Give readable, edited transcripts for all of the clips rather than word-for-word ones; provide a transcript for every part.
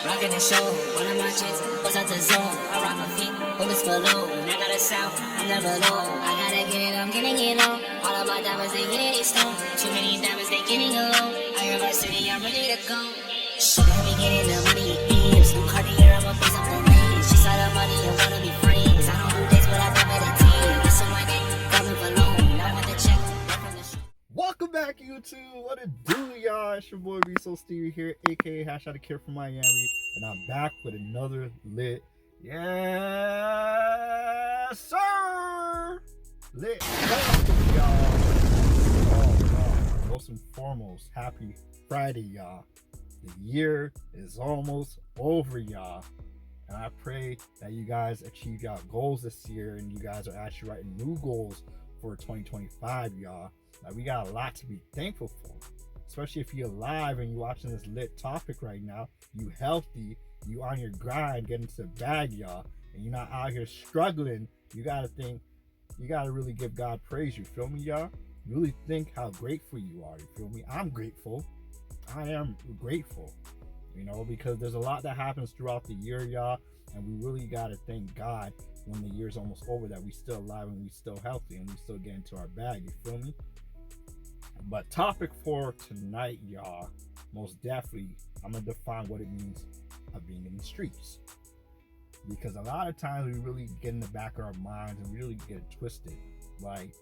Rockin' the show, one of my chicks was at the zone. I rock my feet, bullets below. I got a sound, I'm never low. I gotta get it, I'm getting it low. All of my diamonds, they getting it stone. Too many diamonds, they getting alone. I hear my city, I'm ready to go. She got me getting the money in ears. New Cartier, I'm a piece of the lanes. She saw the money and wanna be friends. I don't do dates, but I do meditate. This on my name, got me alone. I want the check, right from the show. Welcome back, YouTube. What it do, y'all? It's your boy BeastModeSteven here, aka #Kid from Miami, and I'm back with another lit, yes sir, lit welcome, y'all. Oh God! Most and foremost, happy Friday, y'all. The year is almost over, y'all, and I pray that you guys achieve y'all goals this year, and you guys are actually writing new goals for 2025, y'all. Like, we got a lot to be thankful for, especially if you're alive and you're watching this lit topic right now. You healthy, you on your grind, getting to the bag, y'all, and you're not out here struggling. You gotta think, you gotta really give God praise. You feel me, y'all? Really think how grateful you are. You feel me? I'm grateful. I am grateful, you know, because there's a lot that happens throughout the year, y'all, and we really gotta thank God when the year's almost over that we still alive and we still healthy and we still get into our bag. You feel me? But topic for tonight, y'all, most definitely, I'm gonna define what it means of being in the streets, because a lot of times we really get in the back of our minds and really get it twisted. Like,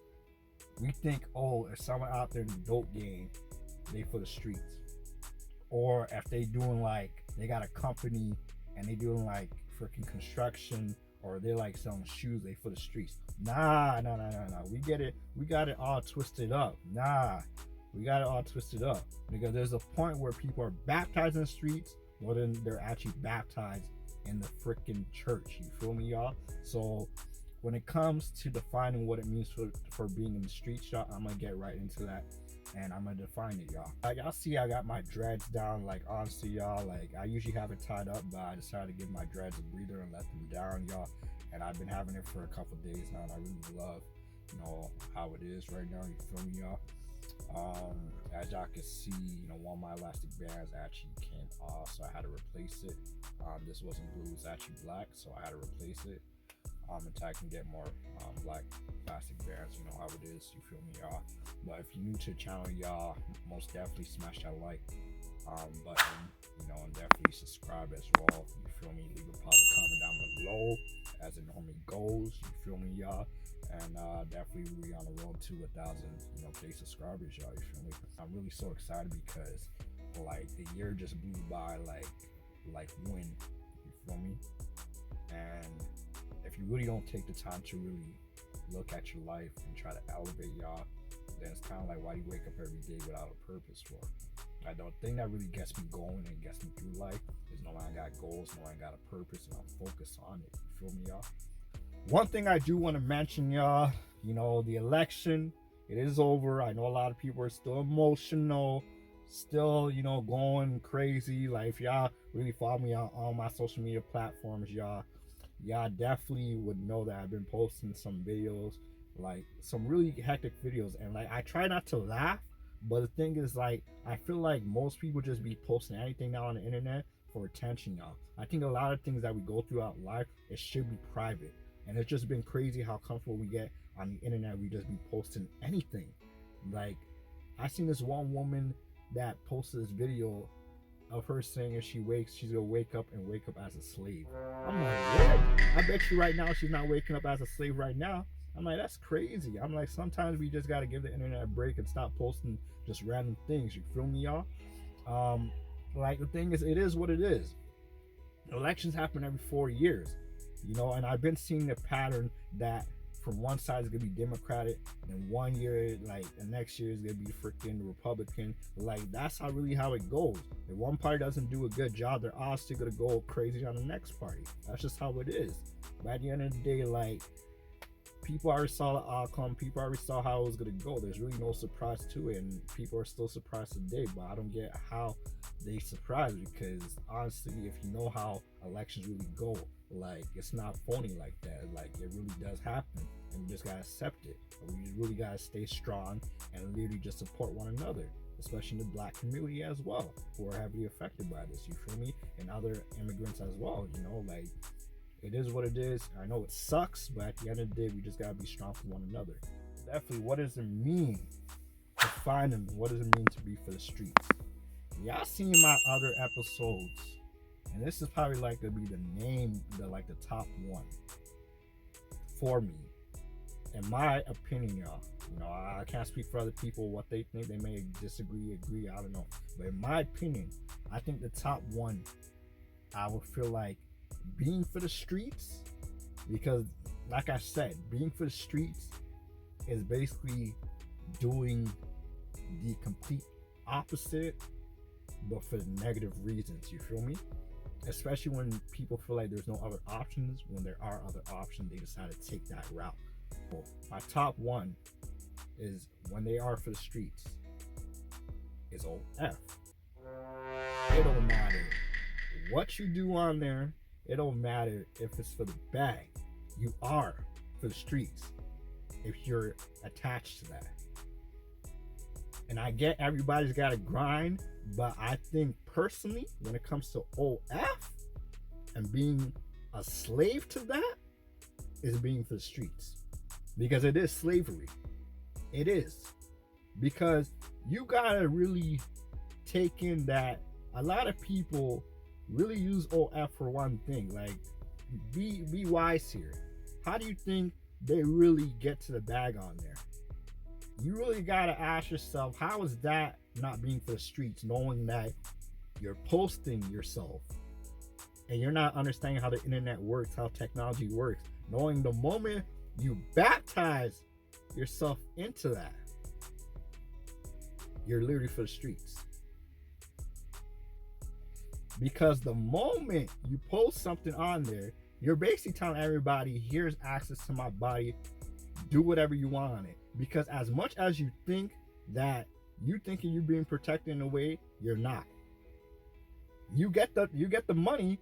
we think, oh, if someone out there in the dope game, they for the streets, or if they doing like, they got a company and they doing like freaking construction, or they're like selling shoes, they for the streets. Nah. We get it. We got it all twisted up. We got it all twisted up, because there's a point where people are baptized in the streets more than they're actually baptized in the freaking church. You feel me, y'all? So when it comes to defining what it means for being in the streets, y'all, I'm gonna get right into that, and I'm gonna define it, y'all. Like, y'all see, I got my dreads down. Like, honestly, y'all, like, I usually have it tied up, but I decided to give my dreads a breather and let them down, y'all. And I've been having it for a couple days now, and I really love, you know, how it is right now. You feel me, y'all? As y'all can see, you know, one of my elastic bands actually came off, so I had to replace it. This wasn't blue, it's actually black, so I had to replace it. Until I can get more black plastic bands. You know how it is, you feel me, y'all? But if you're new to the channel, y'all, most definitely smash that like button, you know, and definitely subscribe as well. You feel me? Leave a positive comment down below as it normally goes. You feel me, y'all? And definitely we on the road to 1,000, you know, paid subscribers, y'all. You feel me? I'm really so excited because, like, the year just blew by like wind. You feel me? And if you really don't take the time to really look at your life and try to elevate, y'all, then it's kind of like, why do you wake up every day without a purpose for? Like, the thing that really gets me going and gets me through life is knowing I got goals, knowing I got a purpose, and I'm focused on it. You feel me, y'all? One thing I do want to mention, y'all, you know, the election, it is over. I know a lot of people are still emotional, still, you know, going crazy. Like, if y'all really follow me on all my social media platforms, y'all definitely would know that I've been posting some videos, like some really hectic videos, and like, I try not to laugh, but the thing is, like, I feel like most people just be posting anything now on the internet for attention, y'all. I think a lot of things that we go throughout life, it should be private, and it's just been crazy how comfortable we get on the internet. We just be posting anything. Like, I seen this one woman that posted this video of her saying if she wakes, she's gonna wake up as a slave. I'm like, what? I bet you right now she's not waking up as a slave right now. I'm like, that's crazy. I'm like, sometimes we just gotta give the internet a break and stop posting just random things. You feel me, y'all? Like, the thing is, it is what it is. Elections happen every 4 years, you know, and I've been seeing the pattern that from one side is gonna be Democratic, and 1 year, like, the next year is gonna be freaking Republican. Like, that's how it goes. If one party doesn't do a good job, they're obviously gonna go crazy on the next party. That's just how it is. But at the end of the day, like, people already saw the outcome. People already saw how it was gonna go. There's really no surprise to it, and people are still surprised today. But I don't get how they surprised, because honestly, if you know how elections really go, like, it's not phony like that. Like, it really does happen, and we just gotta accept it. We really gotta stay strong and literally just support one another. especially in the black community as well, who are heavily affected by this, you feel me? And other immigrants as well, you know, like, it is what it is. I know it sucks, but at the end of the day, we just gotta be strong for one another. Definitely, what does it mean to find them? What does it mean to be for the streets? Y'all seen my other episodes, and this is probably like gonna be the name, the top one for me, in my opinion, y'all. You know, I can't speak for other people, what they think. They may disagree, agree, I don't know. But in my opinion, I think the top one, I would feel like being for the streets, because like I said, being for the streets is basically doing the complete opposite, but for negative reasons, you feel me? Especially when people feel like there's no other options. When there are other options, they decide to take that route. Well, my top one is, when they are for the streets, is OF. It don't matter what you do on there. It don't matter if it's for the bag. You are for the streets if you're attached to that. And I get everybody's got to grind, but I think personally, when it comes to OF and being a slave to that, is being for the streets. Because it is slavery. It is. Because you gotta really take in that a lot of people really use OF for one thing. Like, be wise here. How do you think they really get to the bag on there? You really gotta ask yourself, how is that not being for the streets, knowing that you're posting yourself and you're not understanding how the internet works, how technology works, knowing the moment you baptize yourself into that, you're literally for the streets. Because the moment you post something on there, you're basically telling everybody, here's access to my body, do whatever you want on it. Because as much as you think that you thinking you're being protected in a way, you're not. You get the money,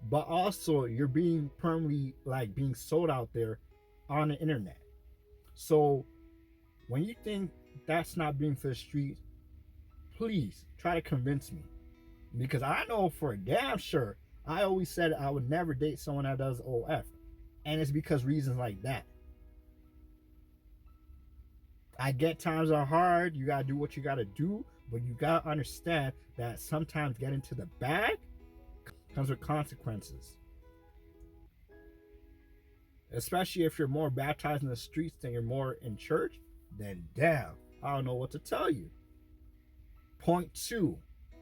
but also you're being permanently like being sold out there on the internet. So when you think that's not being for the streets, please try to convince me. Because I know for a damn sure, I always said I would never date someone that does OF. And it's because reasons like that. I get times are hard, you gotta do what you gotta do, but you gotta understand that sometimes getting to the bag comes with consequences. Especially if you're more baptized in the streets than you're more in church, then damn, I don't know what to tell you. Point 2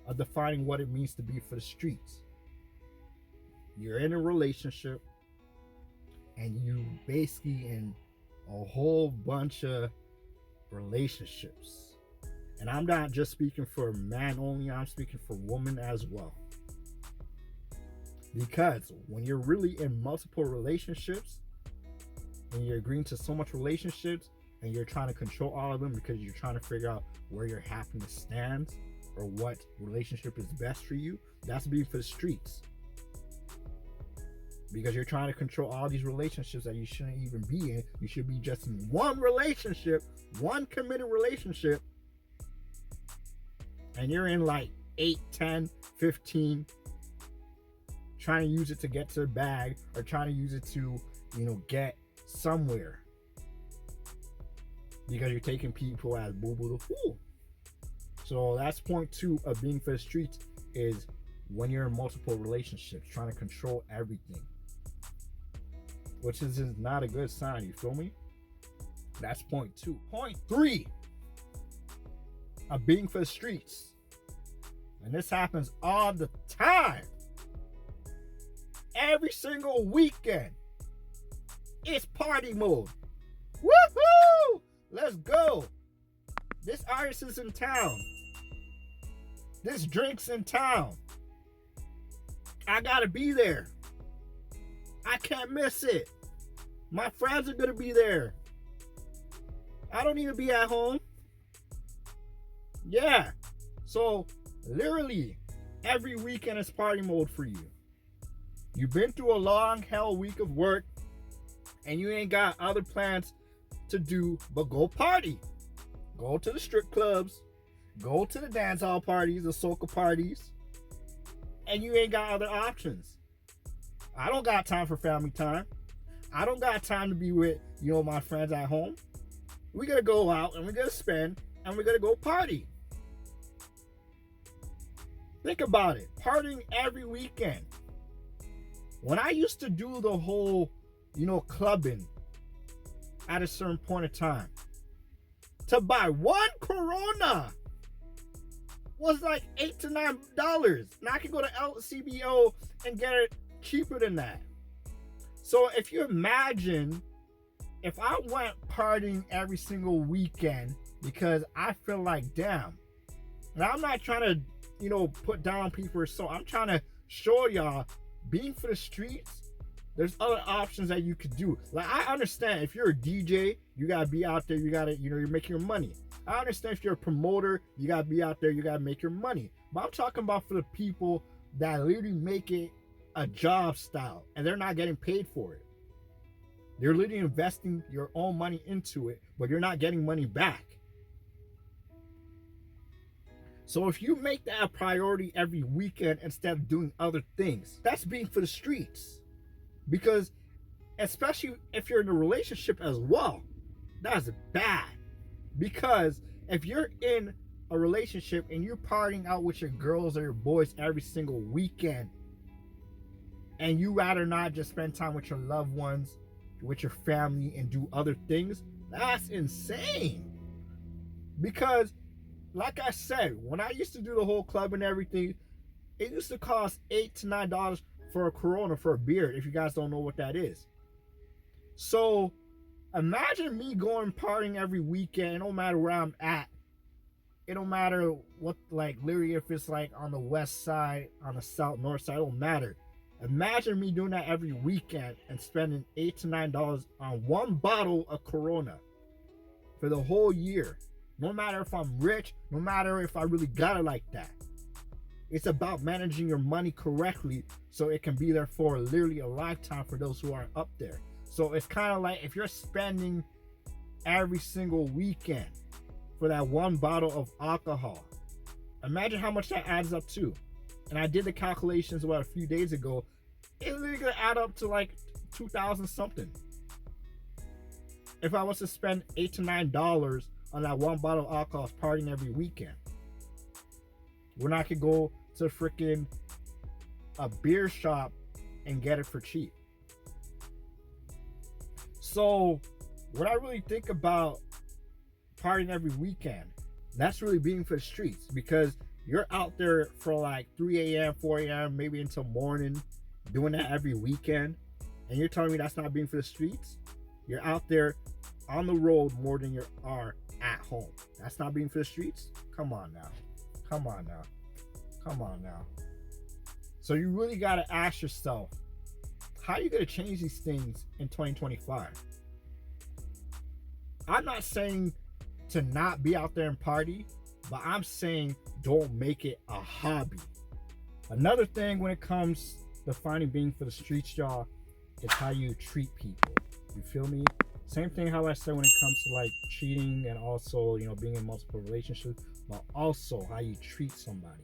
of defining what it means to be for the streets. You're in a relationship and you basically in a whole bunch of relationships. And I'm not just speaking for man only, I'm speaking for women as well. Because when you're really in multiple relationships and you're agreeing to so much relationships and you're trying to control all of them because you're trying to figure out where your happiness stands or what relationship is best for you, that's being for the streets. Because you're trying to control all these relationships that you shouldn't even be in. You should be just in one relationship, one committed relationship, and you're in like 8, 10, 15, trying to use it to get to the bag or trying to use it to, get somewhere. Because you're taking people as boo-boo the fool. So that's point 2 of being for the streets, is when you're in multiple relationships, trying to control everything. Which is not a good sign, you feel me? That's point 2. Point 3 of being for the streets, and this happens all the time, every single weekend, it's party mode. Woohoo! Let's go. This artist is in town. This drink's in town. I gotta be there. I can't miss it. My friends are gonna be there. I don't need to be at home. Yeah. So literally every weekend is party mode for you. You've been through a long hell week of work and you ain't got other plans to do but go party. Go to the strip clubs. go to the dance hall parties, the soca parties, and you ain't got other options. I don't got time for family time. I don't got time to be with, my friends at home. We gotta go out and we gotta spend and we gotta go party. Think about it. Partying every weekend. When I used to do the whole, clubbing at a certain point of time, to buy one Corona was like $8 to $9. Now I can go to LCBO and get it cheaper than that. So if you imagine, if I went partying every single weekend because I feel like, damn, and I'm not trying to, put down people or so, I'm trying to show y'all, being for the streets, there's other options that you could do. Like, I understand if you're a DJ, you gotta be out there, you gotta, you're making your money. I understand if you're a promoter, you gotta be out there, you gotta make your money. But I'm talking about for the people that literally make it a job style and they're not getting paid for it. They're literally investing your own money into it, but you're not getting money back. So if you make that a priority every weekend instead of doing other things, that's being for the streets. Because especially if you're in a relationship as well, that's bad. Because if you're in a relationship and you're partying out with your girls or your boys every single weekend, and you rather not just spend time with your loved ones, with your family, and do other things, that's insane. Because like I said, when I used to do the whole club and everything, it used to cost $8 to $9 for a Corona, for a beer, if you guys don't know what that is. So imagine me going partying every weekend. It don't matter where I'm at. It don't matter what, like, literally if it's like on the west side, on the south, north side, it don't matter. Imagine me doing that every weekend and spending $8 to $9 on one bottle of Corona for the whole year. No matter if I'm rich, no matter if I really got it like that. It's about managing your money correctly so it can be there for literally a lifetime for those who are up there. So it's kind of like if you're spending every single weekend for that one bottle of alcohol, imagine how much that adds up to. And I did the calculations a few days ago. It's literally gonna add up to like 2,000 something. If I was to spend $8 to $9 on that one bottle of alcohol partying every weekend, when I could go to freaking a beer shop and get it for cheap. So when I really think about partying every weekend, that's really being for the streets, because you're out there for like 3 a.m., 4 a.m., maybe until morning, doing that every weekend, and you're telling me that's not being for the streets? You're out there on the road more than you are at home. That's not being for the streets? Come on now. Come on now. Come on now. So you really got to ask yourself, how are you going to change these things in 2025? I'm not saying to not be out there and party, but I'm saying don't make it a hobby. Another thing when it comes to finding being for the streets, y'all, is how you treat people. You feel me? Same thing how I said when it comes to like cheating and also, being in multiple relationships, but also how you treat somebody,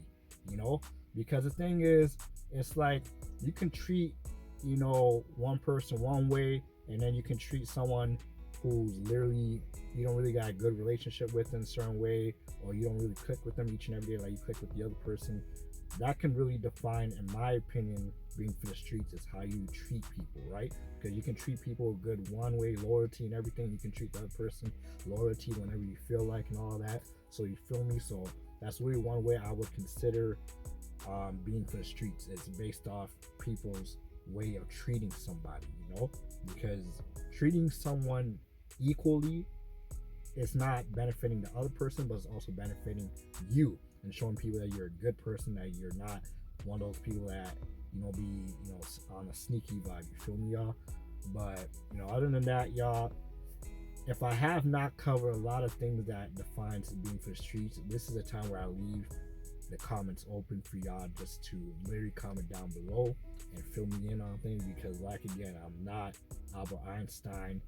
because the thing is, it's like you can treat, one person one way, and then you can treat someone who's literally, you don't really got a good relationship with in a certain way, or you don't really click with them each and every day like you click with the other person. That can really define, in my opinion, being for the streets, is how you treat people, right? Because you can treat people good one way, loyalty and everything. You can treat the other person loyalty whenever you feel like and all that. So you feel me? So that's really one way I would consider being for the streets. It's based off people's way of treating somebody, because treating someone equally is not benefiting the other person, but it's also benefiting you and showing people that you're a good person, that you're not one of those people that be on a sneaky vibe. You feel me, y'all? But other than that, y'all, if I have not covered a lot of things that defines being for the streets, this is a time where I leave the comments open for y'all just to literally comment down below and fill me in on things, because like again, I'm not Albert Einstein,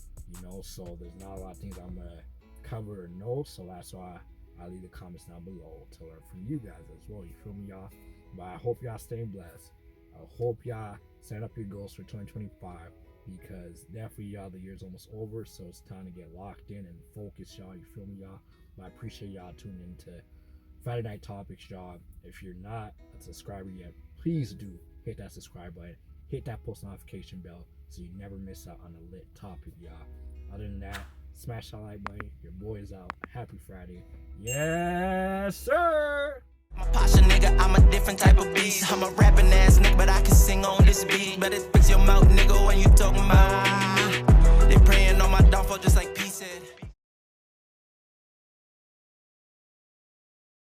so there's not a lot of things I'm gonna cover or know. So that's why I'll leave the comments down below to learn from you guys as well. You feel me, y'all? But I hope y'all staying blessed. I hope y'all set up your goals for 2025, because definitely, y'all, the year's almost over, so it's time to get locked in and focus, y'all. You feel me, y'all? But I appreciate y'all tuning into Friday Night Topics, y'all. If you're not a subscriber yet, please do hit that subscribe button, hit that post notification bell, so you never miss out on a lit topic, y'all. Other than that, smash that like button. Your boy's out. Happy Friday. Yes, sir. I'm a Pasha nigga, I'm a different type of beast. I'm a rapping ass nigga, but I can sing on this beat. Better fix your mouth, nigga, when you talking about. They praying on my downfall just like